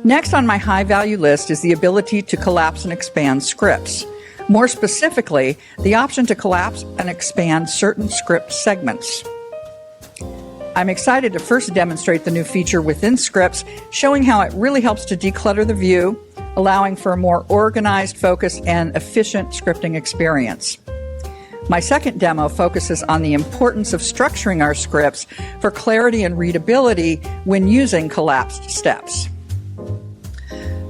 Next on my high-value list is the ability to collapse and expand scripts. More specifically, the option to collapse and expand certain script segments. I'm excited to first demonstrate the new feature within scripts, showing how it really helps to declutter the view, allowing for a more organized, focused, and efficient scripting experience. My second demo focuses on the importance of structuring our scripts for clarity and readability when using collapsed steps.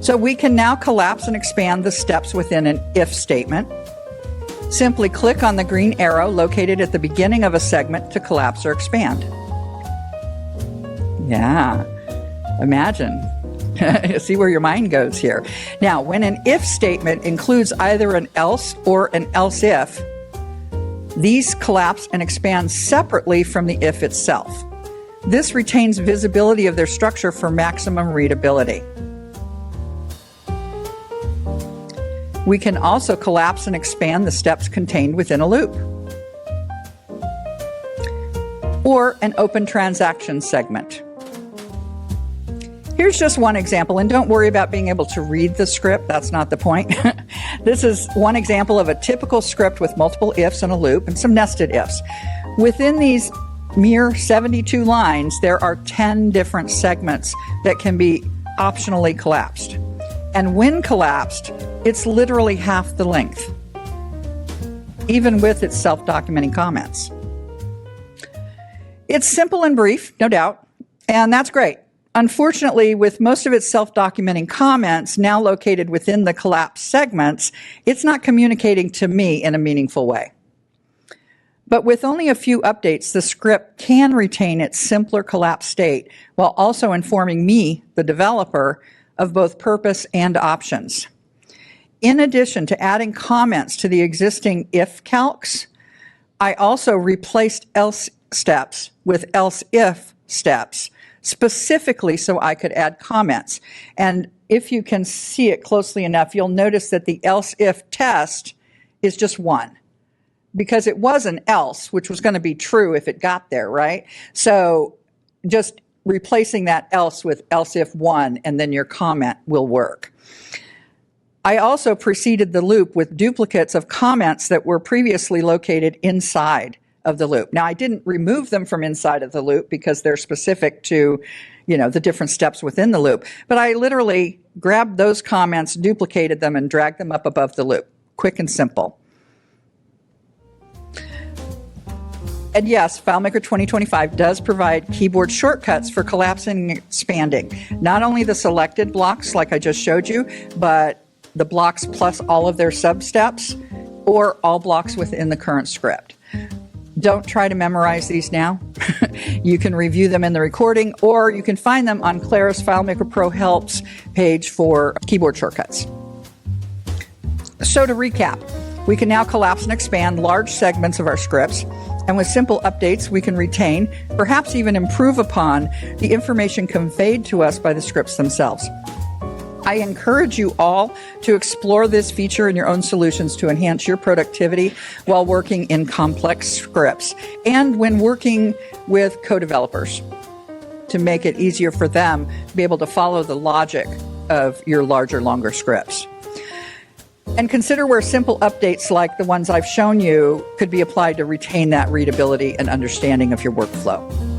So we can now collapse and expand the steps within an if statement. Simply click on the green arrow located at the beginning of a segment to collapse or expand. Yeah, imagine. See where your mind goes here. Now, when an if statement includes either an else or an else if, these collapse and expand separately from the if itself. This retains visibility of their structure for maximum readability. We can also collapse and expand the steps contained within a loop, or an open transaction segment. Here's just one example, and don't worry about being able to read the script. That's not the point. This is one example of a typical script with multiple ifs and a loop and some nested ifs. Within these mere 72 lines, there are 10 different segments that can be optionally collapsed. And when collapsed, it's literally half the length, even with its self-documenting comments. It's simple and brief, no doubt, and that's great. Unfortunately, with most of its self-documenting comments now located within the collapsed segments, it's not communicating to me in a meaningful way. But with only a few updates, the script can retain its simpler collapsed state while also informing me, the developer, of both purpose and options. In addition to adding comments to the existing if calcs, I also replaced else steps with else if steps, specifically so I could add comments. And if you can see it closely enough, you'll notice that the else if test is just one, because it was an else, which was going to be true if it got there, right? So just replacing that else with else if one, and then your comment will work. I also preceded the loop with duplicates of comments that were previously located inside of the loop. Now, I didn't remove them from inside of the loop because they're specific to, the different steps within the loop. But I literally grabbed those comments, duplicated them, and dragged them up above the loop. Quick and simple. And yes, FileMaker 2025 does provide keyboard shortcuts for collapsing and expanding. Not only the selected blocks like I just showed you, but the blocks plus all of their sub-steps, or all blocks within the current script. Don't try to memorize these now. You can review them in the recording, or you can find them on Clara's FileMaker Pro Helps page for keyboard shortcuts. So to recap, we can now collapse and expand large segments of our scripts, and with simple updates, we can retain, perhaps even improve upon, the information conveyed to us by the scripts themselves. I encourage you all to explore this feature in your own solutions to enhance your productivity while working in complex scripts and when working with co-developers to make it easier for them to be able to follow the logic of your larger, longer scripts. And consider where simple updates like the ones I've shown you could be applied to retain that readability and understanding of your workflow.